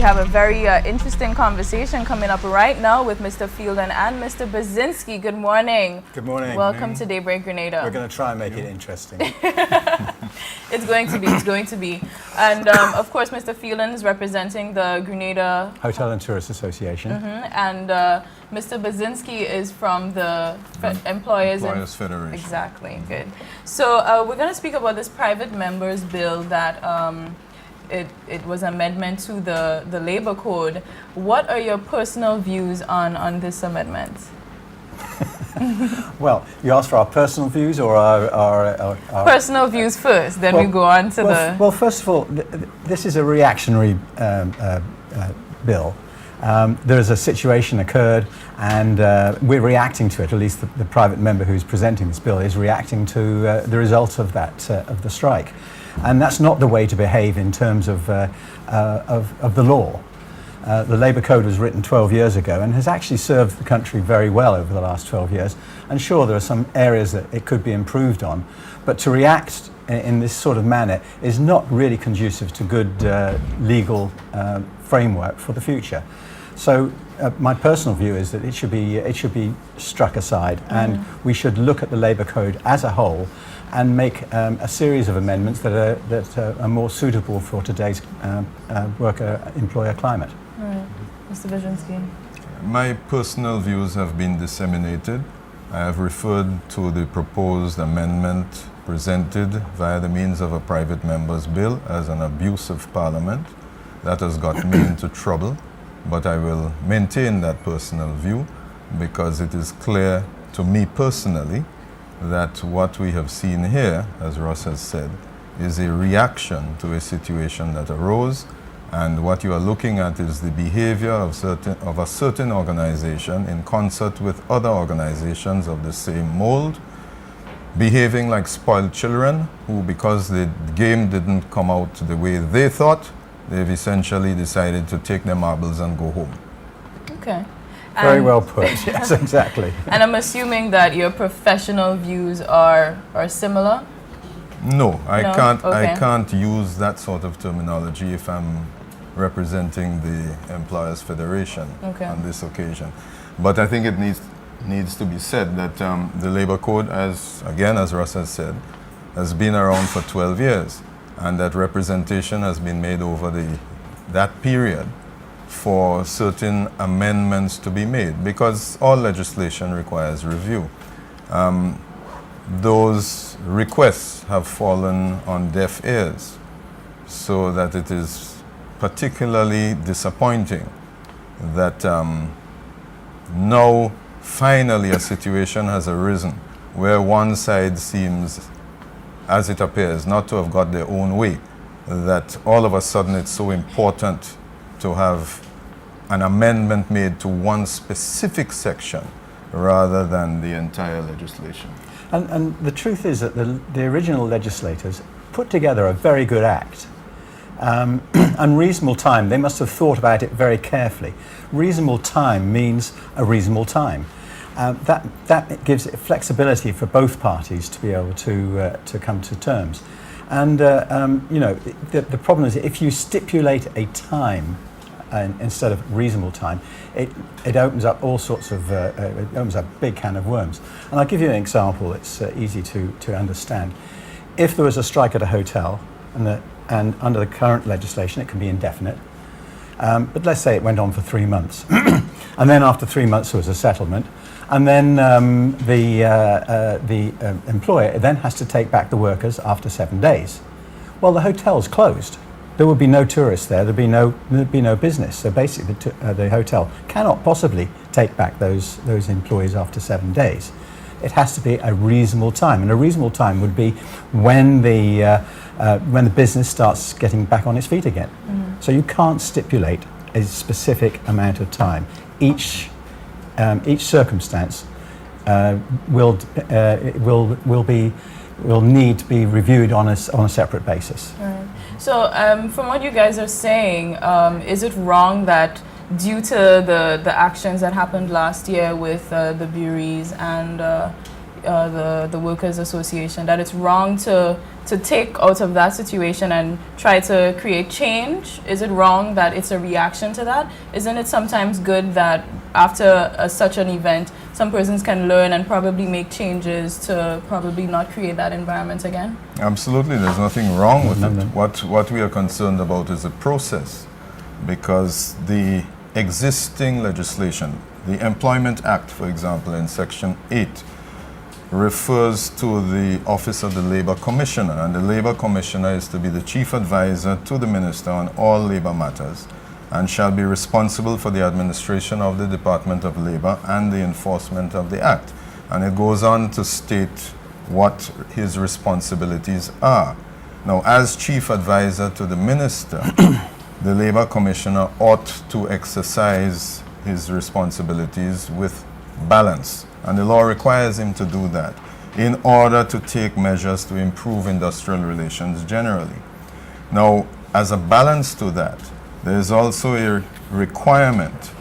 have a very interesting conversation coming up right now with Mr. Fielden and Mr. Baczynski. Good morning. Good morning. Welcome to Daybreak Grenada. We're going to try and make it interesting. It's going to be. It's going to be. And of course, Mr. Fielden is representing the Grenada Hotel and Tourist Association. And Mr. Baczynski is from the Employers Federation. Exactly. Good. So we're going to speak about this private members bill that it was amendment to the labor code. What are your personal views on this amendment? Well, you asked for our personal views or our personal views first, then we go on to the... Well, first of all, this is a reactionary bill. There is a situation occurred and we're reacting to it, at least the private member who's presenting this bill is reacting to the result of that, of the strike. And that's not the way to behave in terms of the law. The Labour Code was written 12 years ago and has actually served the country very well over the last 12 years. And sure, there are some areas that it could be improved on, but to react in this sort of manner is not really conducive to good legal framework for the future. So my personal view is that it should be struck aside, and we should look at the Labour Code as a whole and make a series of amendments that are more suitable for today's worker-employer climate. Right. Mr. Baczynski. My personal views have been disseminated. I have referred to the proposed amendment presented via the means of a private member's bill as an abuse of Parliament. That has got me into trouble, but I will maintain that personal view because it is clear to me personally that what we have seen here, as Ross has said, is a reaction to a situation that arose, and what you are looking at is the behavior of a certain organization in concert with other organizations of the same mold, behaving like spoiled children who, because the game didn't come out the way they thought, they've essentially decided to take their marbles and go home. Okay. Very well put. Yes, exactly. And I'm assuming that your professional views are similar? No, I can't. Okay. I can't use that sort of terminology if I'm representing the Employers Federation on this occasion. But I think it needs to be said that the Labour Code, as Russ has said, has been around for 12 years, and that representation has been made over that period for certain amendments to be made, because all legislation requires review. Those requests have fallen on deaf ears, so that it is particularly disappointing that now finally a situation has arisen where one side seems, as it appears, not to have got their own way, that all of a sudden it's so important to have an amendment made to one specific section rather than the entire legislation. And the truth is that the original legislators put together a very good act. And reasonable time, they must have thought about it very carefully. Reasonable time means a reasonable time. That gives it flexibility for both parties to be able to come to terms. And you know, the problem is if you stipulate a time instead of reasonable time, it opens up all sorts of it opens up a big can of worms. And I'll give you an example. It's easy to understand. If there was a strike at a hotel, and under the current legislation it can be indefinite, but let's say it went on for 3 months, and then after 3 months there was a settlement, and then the employer then has to take back the workers after 7 days. Well, the hotel's closed. There would be no tourists there. There'd be no business. So basically, the hotel cannot possibly take back those employees after 7 days. It has to be a reasonable time, and a reasonable time would be when the business starts getting back on its feet again. So you can't stipulate a specific amount of time. Each circumstance will need to be reviewed on a separate basis. Right. So from what you guys are saying, is it wrong that due to the actions that happened last year with the Bureaus and the Workers' Association, that it's wrong to to take out of that situation and try to create change? Is it wrong that it's a reaction to that? Isn't it sometimes good that after such an event, some persons can learn and probably make changes to probably not create that environment again? Absolutely, there's nothing wrong with it. What we are concerned about is the process, because the existing legislation, the Employment Act, for example, in Section 8, refers to the Office of the Labor Commissioner, and the Labor Commissioner is to be the chief advisor to the Minister on all labor matters and shall be responsible for the administration of the Department of Labor and the enforcement of the Act. And it goes on to state what his responsibilities are. Now, as chief advisor to the Minister, the Labor Commissioner ought to exercise his responsibilities with balance. And the law requires him to do that in order to take measures to improve industrial relations generally. Now, as a balance to that, there is also a requirement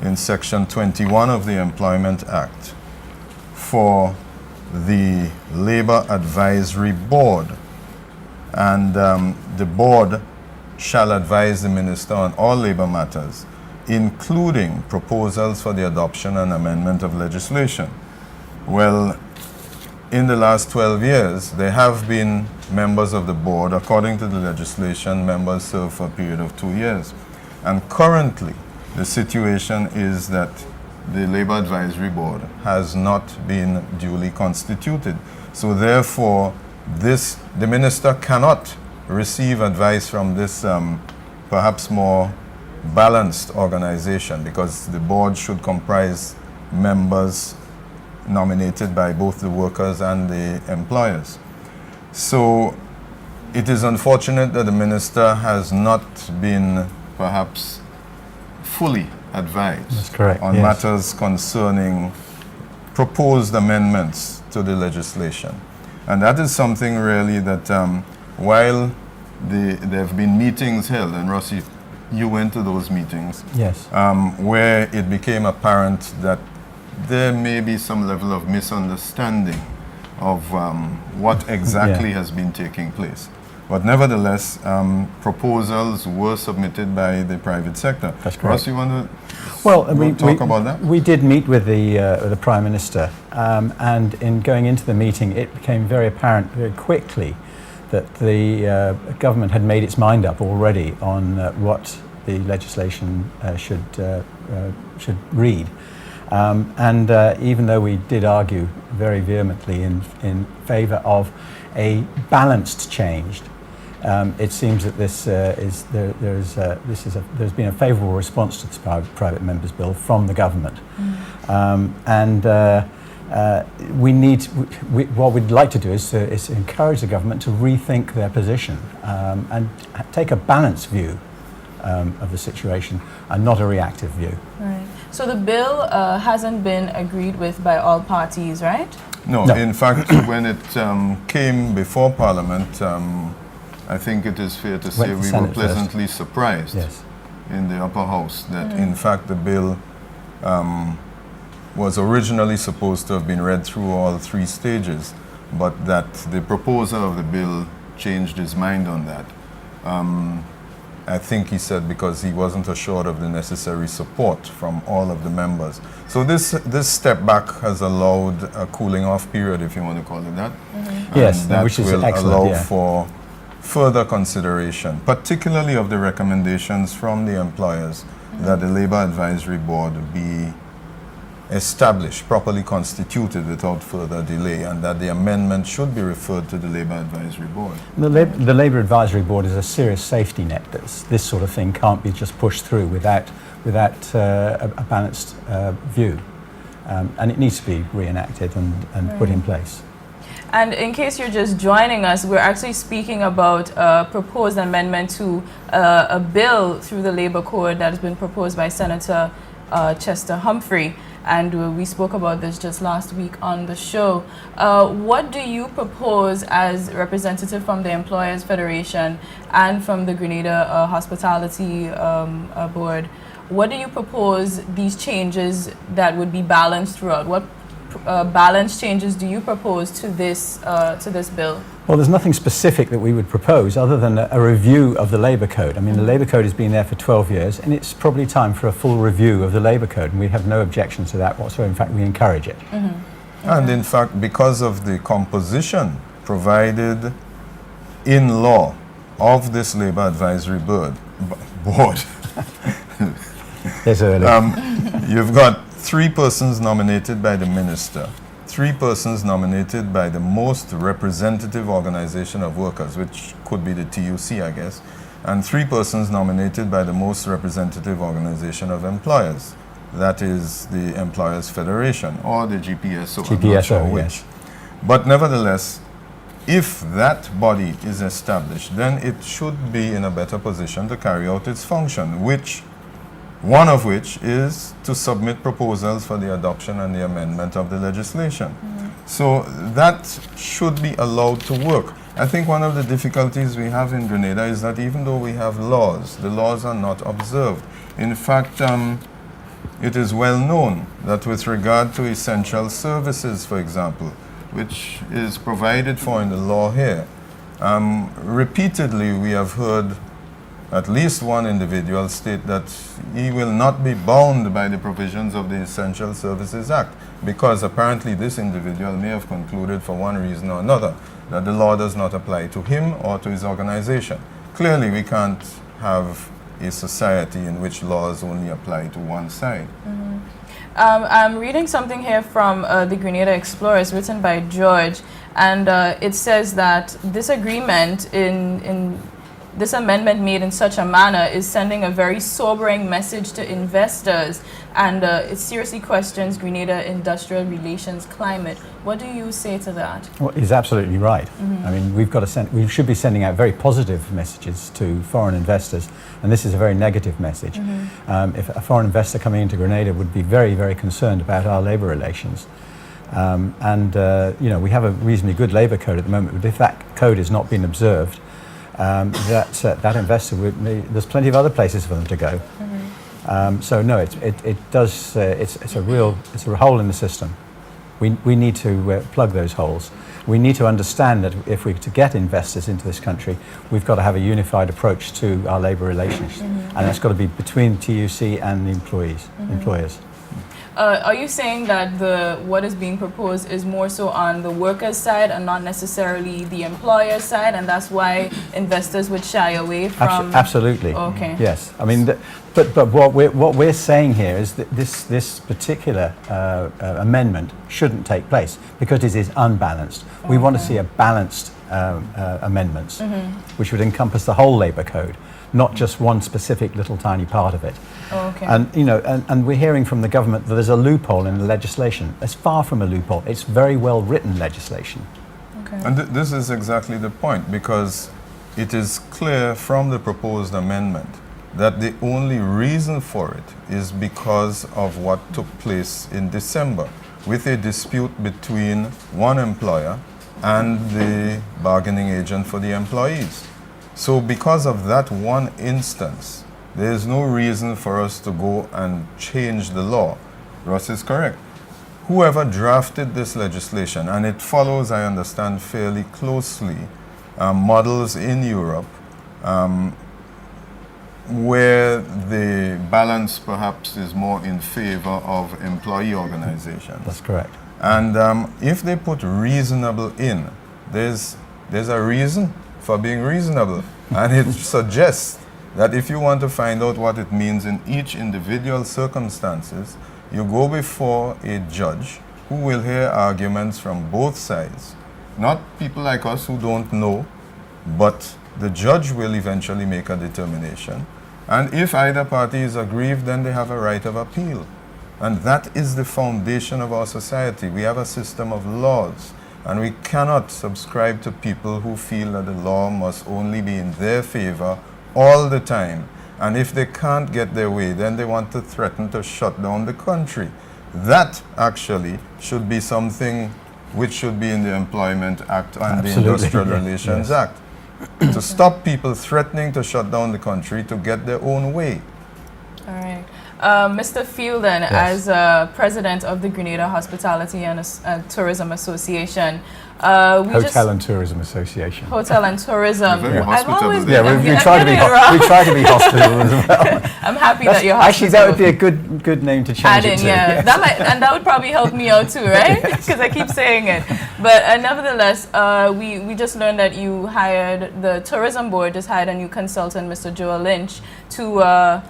in Section 21 of the Employment Act for the Labor Advisory Board. And the board shall advise the Minister on all labor matters, including proposals for the adoption and amendment of legislation. Well, in the last 12 years, there have been members of the board. According to the legislation, members serve for a period of 2 years. And currently, the situation is that the Labor Advisory Board has not been duly constituted. So therefore, the minister cannot receive advice from this perhaps more balanced organization, because the board should comprise members nominated by both the workers and the employers. So it is unfortunate that the minister has not been perhaps fully advised. That's correct, on yes. matters concerning proposed amendments to the legislation. And that is something really that while there have been meetings held, and Rossi, you went to those meetings, Yes. where it became apparent that there may be some level of misunderstanding of what exactly has been taking place. But nevertheless, proposals were submitted by the private sector. That's correct. Ross, you want to talk about that? We did meet with the Prime Minister, and in going into the meeting, it became very apparent very quickly that the government had made its mind up already on what the legislation should read. And even though we did argue very vehemently in favour of a balanced change, it seems that there's been a favourable response to this private members' bill from the government, what we'd like to do is encourage the government to rethink their position and take a balanced view of the situation and not a reactive view. Right. So the bill hasn't been agreed with by all parties, right? No. In fact, when it came before Parliament, I think it is fair to say we were pleasantly surprised in the upper house that in fact the bill was originally supposed to have been read through all 3 stages, but that the proposer of the bill changed his mind on that. I think he said because he wasn't assured of the necessary support from all of the members. So this step back has allowed a cooling off period, if you want to call it that. Yes, that which is will excellent, allow for further consideration, particularly of the recommendations from the employers that the Labour Advisory Board be established, properly constituted without further delay, and that the amendment should be referred to the Labour Advisory Board. The Labour Advisory Board is a serious safety net. This sort of thing can't be just pushed through without a balanced view, and it needs to be reenacted and put in place. And in case you're just joining us, we're actually speaking about a proposed amendment to a bill through the Labour Code that has been proposed by Senator Chester Humphrey. And we spoke about this just last week on the show. What do you propose as representative from the Employers Federation and from the Grenada Hospitality Board? What do you propose these changes that would be balanced throughout? balance changes do you propose to this bill? Well, there's nothing specific that we would propose other than a review of the Labour Code. I mean, the Labour Code has been there for 12 years, and it's probably time for a full review of the Labour Code, and we have no objection to that whatsoever. In fact, we encourage it. And in fact, because of the composition provided in law of this Labour Advisory Board, There's early. you've got 3 persons nominated by the minister, 3 persons nominated by the most representative organization of workers, which could be the TUC, I guess, and 3 persons nominated by the most representative organization of employers. That is the Employers Federation or the GPSO. I'm not sure GPSO, which. yes. But nevertheless, if that body is established, then it should be in a better position to carry out its function, one of which is to submit proposals for the adoption and the amendment of the legislation. So that should be allowed to work. I think one of the difficulties we have in Grenada is that even though we have laws, the laws are not observed. In fact, it is well known that with regard to essential services, for example, which is provided for in the law here, repeatedly we have heard at least one individual state that he will not be bound by the provisions of the Essential Services Act, because apparently this individual may have concluded for one reason or another that the law does not apply to him or to his organization. Clearly we can't have a society in which laws only apply to one side. I'm reading something here from the Grenada Explorers, written by George, and it says that this agreement in this amendment made in such a manner is sending a very sobering message to investors, and it seriously questions Grenada industrial relations climate. What do you say to that? Well, he's absolutely right. I mean, we should be sending out very positive messages to foreign investors, and this is a very negative message. If a foreign investor coming into Grenada would be very, very concerned about our labour relations. You know, we have a reasonably good labour code at the moment, but if that code is not being observed, that investor there's plenty of other places for them to go. So no, it's a hole in the system. We need to plug those holes. We need to understand that if we're to get investors into this country, we've got to have a unified approach to our labour relations, and that's got to be between TUC and the employers. Are you saying that what is being proposed is more so on the workers' side and not necessarily the employer side, and that's why investors would shy away from? Absolutely. Okay. Yes. I mean, but what we're saying here is that this particular amendment shouldn't take place because it is unbalanced. We want to see a balanced amendments, which would encompass the whole labour code, not just one specific little tiny part of it. Okay. And you know, and we're hearing from the government that there's a loophole in the legislation. It's far from a loophole. It's very well written legislation. Okay. And this is exactly the point, because it is clear from the proposed amendment that the only reason for it is because of what took place in December with a dispute between one employer and the bargaining agent for the employees. So because of that one instance, there is no reason for us to go and change the law. Ross is correct. Whoever drafted this legislation, and it follows, I understand, fairly closely models in Europe where the balance perhaps is more in favor of employee organizations. That's correct. And if they put reasonable in, there's a reason for being reasonable. And it suggests that if you want to find out what it means in each individual circumstances, you go before a judge who will hear arguments from both sides. Not people like us who don't know, but the judge will eventually make a determination. And if either party is aggrieved, then they have a right of appeal. And that is the foundation of our society. We have a system of laws, and we cannot subscribe to people who feel that the law must only be in their favor all the time. And if they can't get their way, then they want to threaten to shut down the country. That actually should be something which should be in the Employment Act and the Industrial Relations Act. To stop people threatening to shut down the country to get their own way. All right. Mr. Fielden, Yes. as president of the Grenada Hospitality and Tourism Association, Hotel and Tourism Association. Hotel and Tourism. You're very I've hospitable always there. Yeah, I'm we getting try to be it wrong. we try to be hospitable as well. I'm happy that you're Actually, that would be hospitable. a good name to change Add it in, to. yeah. Yes. That would probably help me out too, right? Because I keep saying it. But nevertheless, we just learned that you hired, the tourism board just hired a new consultant, Mr. Joel Lynch, to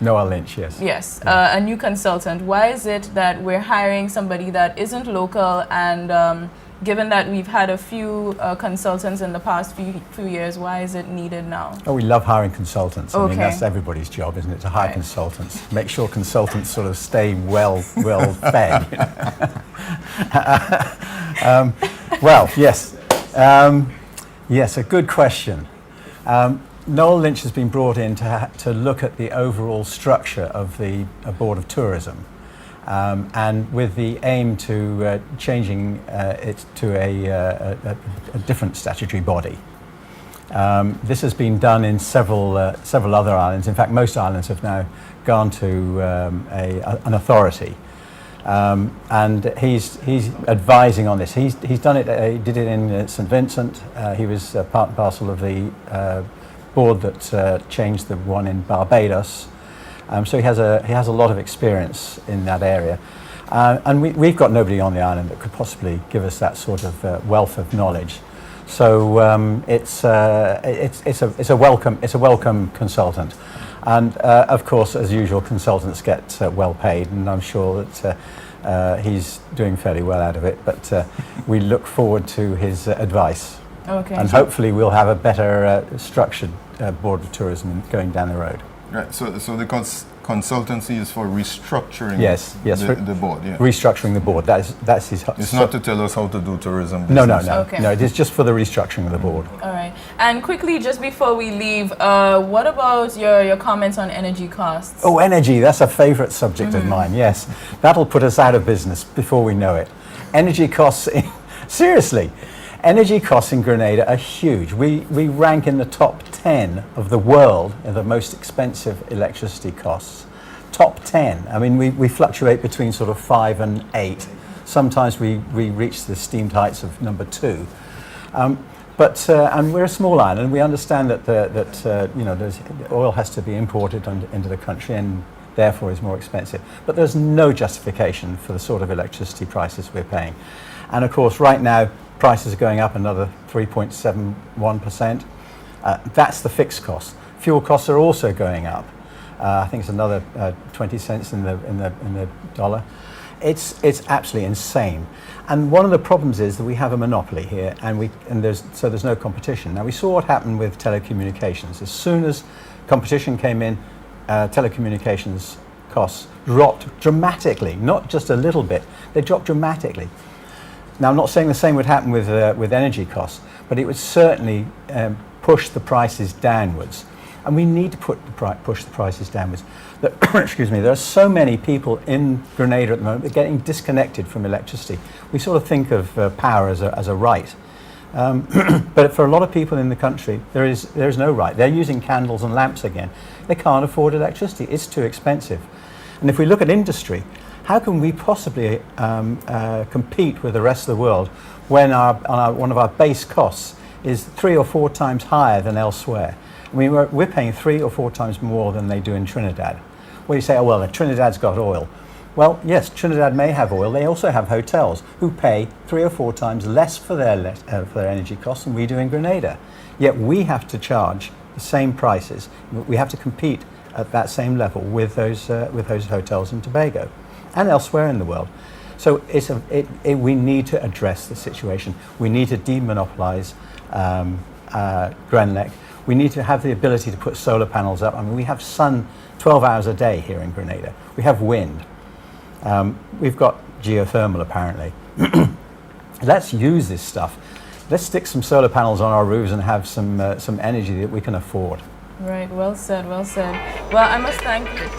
Noah Lynch, yes. yes, a new consultant. Why is it that we're hiring somebody that isn't local? And given that we've had a few consultants in the past few years, why is it needed now? Oh, we love hiring consultants. I mean, Okay. that's everybody's job, isn't it? To hire Right. consultants. Make sure consultants sort of stay well fed. You know? Well, yes. Yes, a good question. Noel Lynch has been brought in to look at the overall structure of the Board of Tourism, and with the aim to changing it to a different statutory body. This has been done in several other islands. In fact, most islands have now gone to an authority, and he's advising on this. He's done it. He did it in St. Vincent. He was part and parcel of the board that changed the one in Barbados. So he has a lot of experience in that area, and we've got nobody on the island that could possibly give us that sort of wealth of knowledge. So it's a welcome consultant, and of course, as usual, consultants get well paid, and I'm sure that he's doing fairly well out of it. But we look forward to his advice, Okay. and hopefully we'll have a better structured board of tourism going down the road. Right. So the consultancy is for restructuring Yes, the board. Yeah. Restructuring the board. That's his. It's not to tell us how to do tourism No, business. Okay. no. It is just for the restructuring of the board. All right. And quickly, just before we leave, what about your comments on energy costs? Oh, energy, that's a favourite subject of mine, yes. That'll put us out of business before we know it. Energy costs, seriously, energy costs in Grenada are huge. We rank in the top 10 of the world of the most expensive electricity costs. Top 10. I mean, we fluctuate between sort of 5 and 8. Sometimes we reach the steamed heights of number 2. But and we're a small island, and we understand that you know, oil has to be imported into the country, and therefore is more expensive. But there's no justification for the sort of electricity prices we're paying. And of course, right now, prices are going up another 3.71%. That's the fixed cost. Fuel costs are also going up. I think it's another 20 cents in the dollar. It's absolutely insane. And one of the problems is that we have a monopoly here, and there's no competition. Now, we saw what happened with telecommunications. As soon as competition came in, telecommunications costs dropped dramatically, not just a little bit. They dropped dramatically. Now, I'm not saying the same would happen with energy costs, but it would certainly push the prices downwards. And we need to push the prices downwards. Excuse me, there are so many people in Grenada at the moment that are getting disconnected from electricity. We sort of think of power as a right. But for a lot of people in the country, there is no right. They're using candles and lamps again. They can't afford electricity. It's too expensive. And if we look at industry, how can we possibly compete with the rest of the world when one of our base costs is 3 or 4 times higher than elsewhere? I mean, we're paying 3 or 4 times more than they do in Trinidad. Well, you say, oh, well, Trinidad's got oil. Well, yes, Trinidad may have oil. They also have hotels who pay 3 or 4 times less for their energy costs than we do in Grenada. Yet we have to charge the same prices. We have to compete at that same level with those hotels in Tobago and elsewhere in the world. So we need to address the situation. We need to demonopolize Grenlec. We need to have the ability to put solar panels up. I mean, we have sun 12 hours a day here in Grenada. We have wind. We've got geothermal, apparently. Let's use this stuff. Let's stick some solar panels on our roofs and have some energy that we can afford. Right, well said, well said. Well, I must thank you.